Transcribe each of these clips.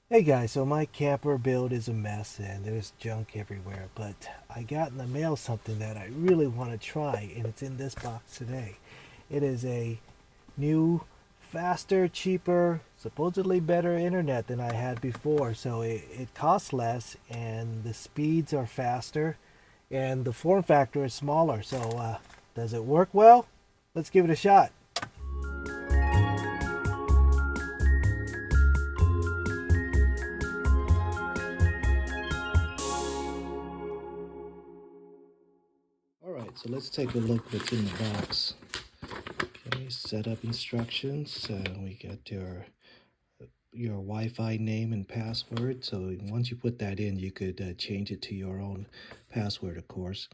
Hey guys, so my camper build is a mess and there's junk everywhere, but I got in the mail something that I really want to try, and it's in this box today. It is a new, faster, cheaper, supposedly better internet than I had before. So it costs less and the speeds are faster and the form factor is smaller. So does it work well? Let's give it a shot. All right, so let's take a look what's in the box. Okay, setup instructions. We got your Wi-Fi name and password. So once you put that in, you could change it to your own password, of course.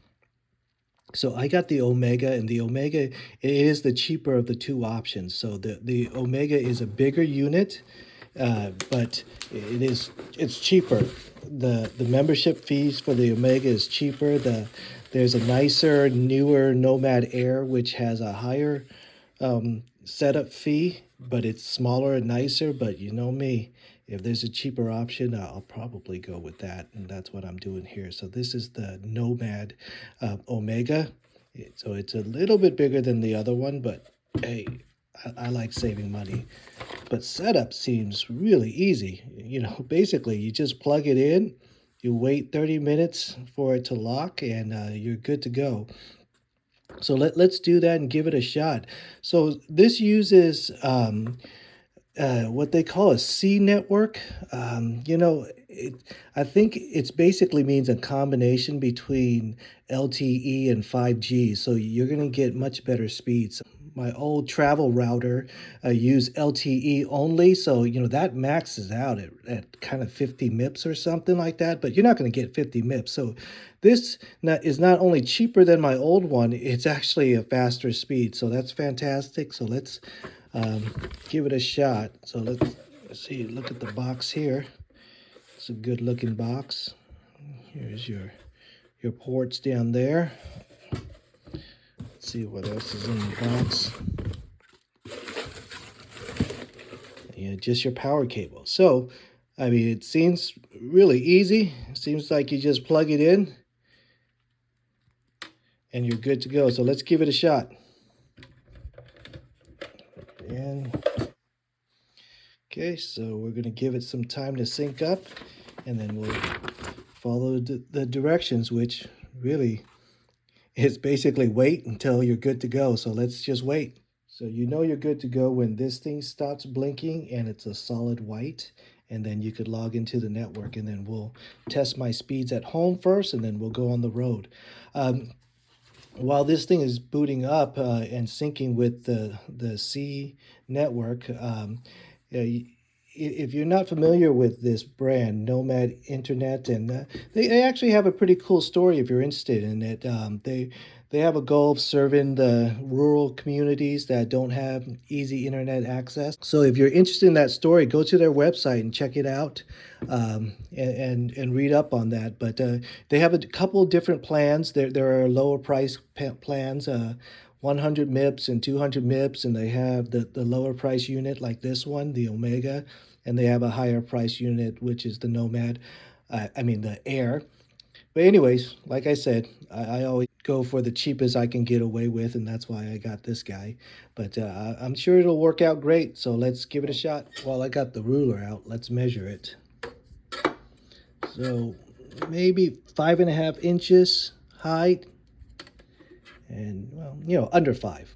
So I got the Omega, and the Omega it is the cheaper of the two options. So the Omega is a bigger unit, but it's cheaper. The membership fees for the Omega is cheaper. There's a nicer, newer Nomad Air, which has a higher setup fee, but it's smaller and nicer. But you know me, if there's a cheaper option, I'll probably go with that, and that's what I'm doing here. So this is the Nomad Omega. So it's a little bit bigger than the other one, but hey, I like saving money. But setup seems really easy. You know, basically you just plug it in, you wait 30 minutes for it to lock, and you're good to go. So let's do that and give it a shot. So this uses what they call a C network. I think it's basically means a combination between LTE and 5G. So you're going to get much better speeds. My old travel router used LTE only, so that maxes out at kind of 50 MIPS or something like that. But you're not going to get 50 MIPS. So is not only cheaper than my old one, it's actually a faster speed. So that's fantastic. So let's give it a shot. So let's see, look at the box here. It's a good looking box. Here's your ports down there. Let's see what else is in the box. Yeah, just your power cable. So, I mean, it seems really easy. Seems like you just plug it in and you're good to go. So let's give it a shot. And okay, so we're gonna give it some time to sync up, and then we'll follow the directions, which really is basically wait until you're good to go. So let's just wait. So you know you're good to go when this thing stops blinking and it's a solid white. And then you could log into the network, and then we'll test my speeds at home first, and then we'll go on the road. Um, while this thing is booting up and syncing with the C network, if you're not familiar with this brand, Nomad Internet, and they actually have a pretty cool story if you're interested in it. They have a goal of serving the rural communities that don't have easy internet access. So if you're interested in that story, go to their website and check it out, and read up on that. But they have a couple different plans. There are lower price plans. 100 MIPS and 200 MIPS, and they have the lower price unit like this one, the Omega, and they have a higher price unit, which is the Nomad. I mean, the Air. But, anyways, like I said, I always go for the cheapest I can get away with, and that's why I got this guy. But I'm sure it'll work out great, so let's give it a shot. While I got the ruler out, let's measure it. So, maybe 5.5 inches height, and well, under five,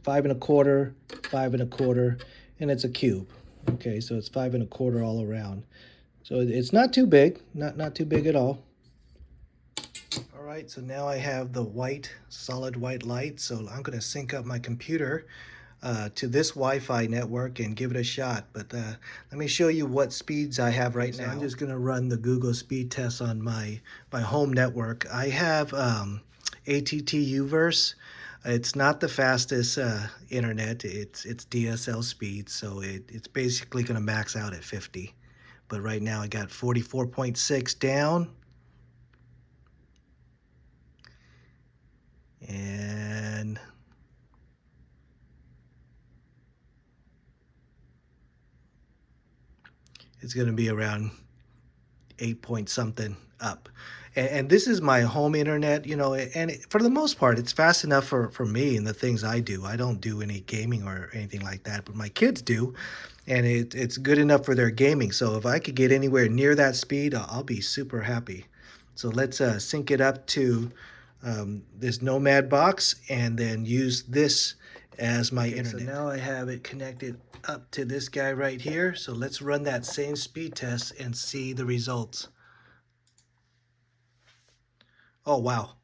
5 1/4, 5 1/4, and it's a cube. Okay, so it's 5 1/4 all around. So it's not too big, not too big at all. All right, so now I have the white, solid white light. So I'm going to sync up my computer to this Wi-Fi network and give it a shot. But let me show you what speeds I have right now. I'm just going to run the Google speed test on my home network. I have ATT Uverse. It's not the fastest internet. It's DSL speed, so it's basically going to max out at 50. But right now I got 44.6 down, and it's going to be around 8 point something up. And this is my home internet, you know, and for the most part, it's fast enough for me and the things I do. I don't do any gaming or anything like that, but my kids do, and it's good enough for their gaming. So if I could get anywhere near that speed, I'll be super happy. So let's sync it up to this Nomad box and then use this as my internet. So now I have it connected up to this guy right here. So let's run that same speed test and see the results. Oh, wow.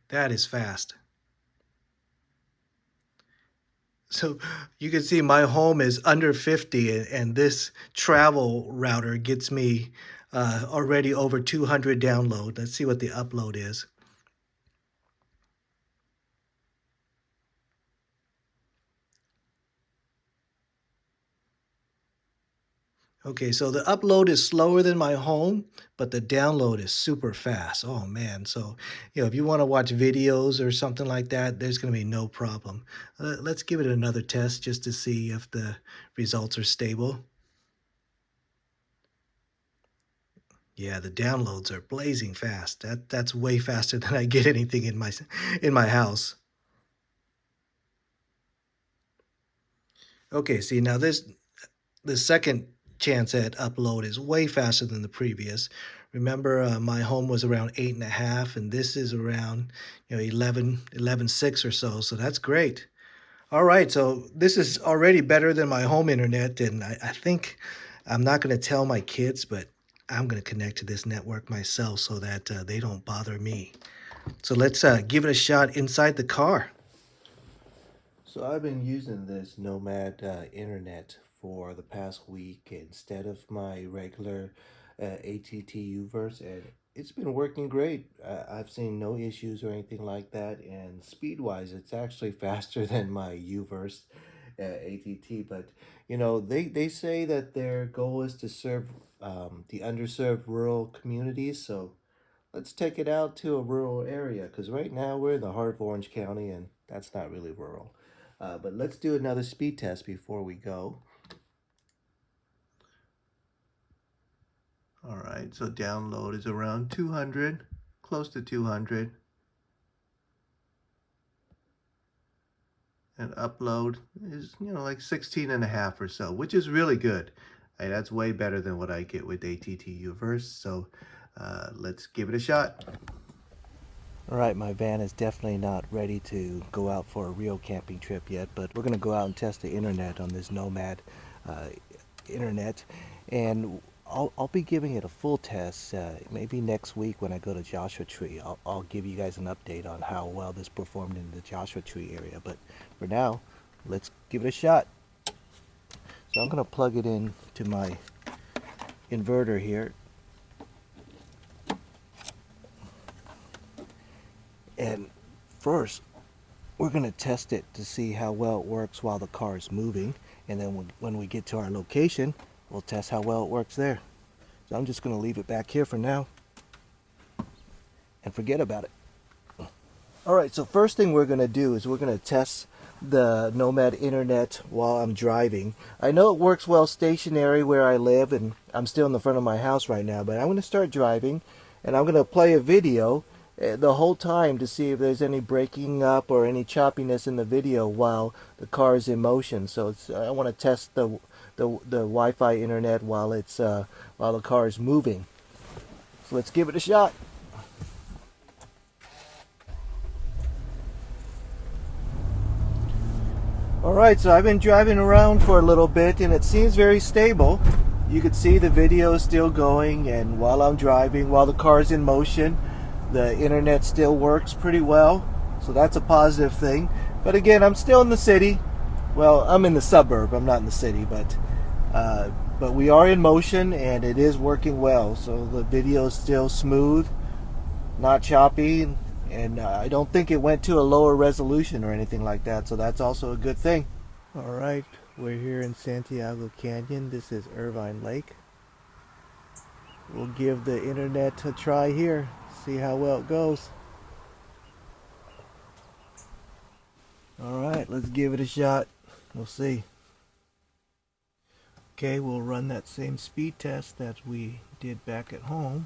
That is fast. So you can see my home is under 50 and this travel router gets me already over 200 download. Let's see what the upload is. Okay, so the upload is slower than my home, but the download is super fast. Oh man, so if you want to watch videos or something like that, there's going to be no problem. Let's give it another test just to see if the results are stable. Yeah, the downloads are blazing fast. That's way faster than I get anything in my house. Okay, see now the second chance at upload is way faster than the previous. Remember, my home was around 8.5, and this is around 11.6 or so. So that's great. All right, so this is already better than my home internet, and I think I'm not going to tell my kids, but I'm going to connect to this network myself so that they don't bother me. So let's give it a shot inside the car. So I've been using this Nomad internet for the past week instead of my regular ATT Uverse, and it's been working great. I've seen no issues or anything like that, and speed-wise, it's actually faster than my Uverse ATT. But they say that their goal is to serve the underserved rural communities, so let's take it out to a rural area because right now we're in the heart of Orange County and that's not really rural. But let's do another speed test before we go. All right, so download is around 200, close to 200. And upload is, like 16 and a half or so, which is really good. That's way better than what I get with ATT Uverse. So let's give it a shot. All right, my van is definitely not ready to go out for a real camping trip yet, but we're going to go out and test the internet on this Nomad internet, and I'll be giving it a full test maybe next week when I go to Joshua Tree. I'll give you guys an update on how well this performed in the Joshua Tree area, but for now, let's give it a shot. So I'm going to plug it in to my inverter here. And first, we're going to test it to see how well it works while the car is moving. And then when we get to our location, we'll test how well it works there. So I'm just going to leave it back here for now and forget about it. All right, so first thing we're going to do is we're going to test the Nomad internet while I'm driving. I know it works well stationary where I live, and I'm still in the front of my house right now, but I'm going to start driving and I'm going to play a video the whole time to see if there's any breaking up or any choppiness in the video while the car is in motion. So I want to test the Wi-Fi internet while the car is moving. So let's give it a shot. Alright, so I've been driving around for a little bit and it seems very stable. You can see the video is still going, and while I'm driving, while the car is in motion, the internet still works pretty well, so that's a positive thing. But again, I'm still in the city. Well, I'm in the suburb. I'm not in the city, but we are in motion and it is working well. So the video is still smooth, not choppy, and I don't think it went to a lower resolution or anything like that. So that's also a good thing. All right, we're here in Santiago Canyon. This is Irvine Lake. We'll give the internet a try here. See how well it goes. All right, let's give it a shot. We'll see. Okay, we'll run that same speed test that we did back at home.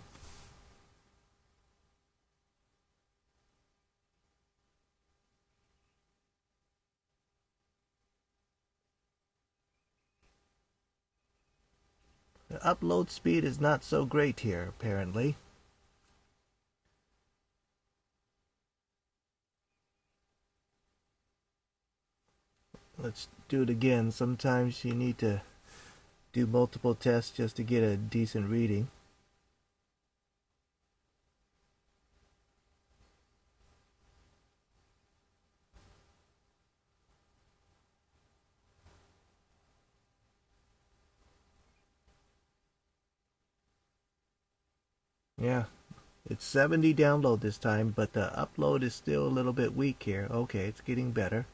The upload speed is not so great here, apparently. Let's do it again. Sometimes you need to do multiple tests just to get a decent reading. Yeah, it's 70 download this time, but the upload is still a little bit weak here. Okay, it's getting better.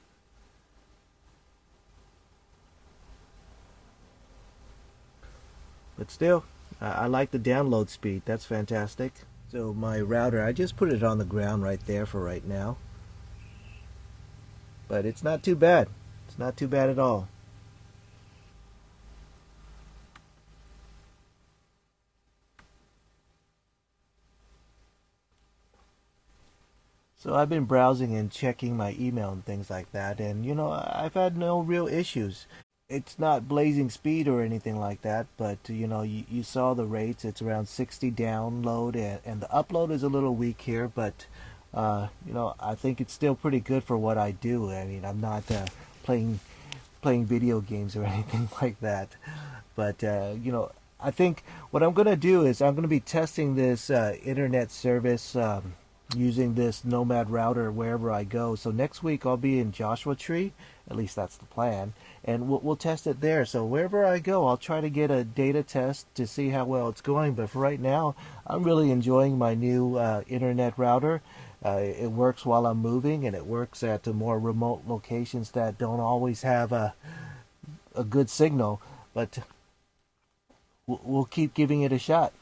But still, I like the download speed. That's fantastic. So my router, I just put it on the ground right there for right now. But it's not too bad. It's not too bad at all. So I've been browsing and checking my email and things like that, and I've had no real issues. It's not blazing speed or anything like that, but you saw the rates. It's around 60 download, and the upload is a little weak here, but I think it's still pretty good for what I do. I mean, I'm not playing video games or anything like that, but I think what I'm gonna do is I'm gonna be testing this internet service. Using this Nomad router wherever I go. So next week I'll be in Joshua Tree, at least that's the plan, and we'll test it there. So wherever I go, I'll try to get a data test to see how well it's going. But for right now, I'm really enjoying my new internet router. It works while I'm moving, and it works at the more remote locations that don't always have a good signal. But we'll keep giving it a shot.